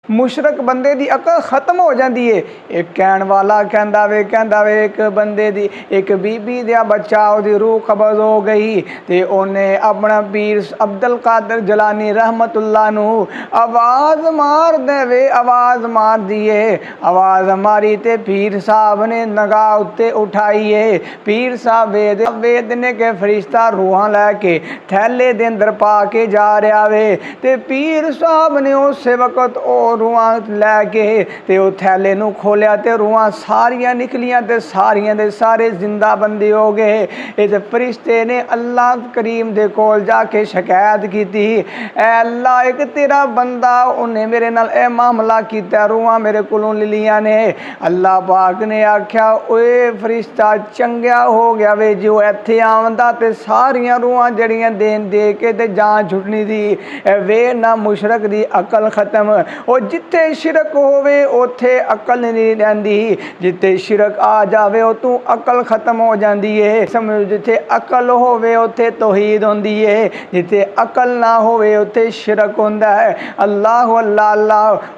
मुशरक बंदे दी अकल खत्म हो जाती है। एक कहण वाला कहंदा वे एक बंदे दी एक बीबी दा बच्चा उहदी रूह कबज हो गई ते ओने अपना पीर अब्दुल कादिर जलानी रहमतुल्लाह नू आवाज़ मार देवे, आवाज़ मार दिए। आवाज़ मारी ते पीर साहब ने नगाह उत्ते उठाईए। पीर साहब वेद ने के फरिश्ता रूहां लैके थैले दे अंदर पा के जा रहा वे ते पीर साहब ने उस वक्त रूहां लैके ते उह थैले नूं खोलिया ते रूहां सारियां निकलियां ते सारियां दे सारे जिंदा बंदे हो गए। इस फरिश्ते ने अल्लाह करीम दे कोल जाके शिकायत की, ऐ अल्लाह एक तेरा बंदा उन्हें मेरे नाल ए मामला कीता, रूहां मेरे कोलों ले लियां ने। अल्लाह पाक ने आख्या ओए फरिश्ता चंगा हो गया वे जो इत्थे आंदा ते सारियां रूहां जड़ियां देन दे के ते जान छुटनी दी। वे ना मुशरक दी अकल खत्म। और जिथे शिरक होवे उथे अकल नहीं रहिंदी, जिथे शिरक आ जावे उतों अकल खत्म हो जाती है। समझो जिथे अकल होवे उथे तौहीद होंदी है, जिथे अकल ना होवे उथे शिरक होंदा है। अल्लाह अल्लाह अल्लाह।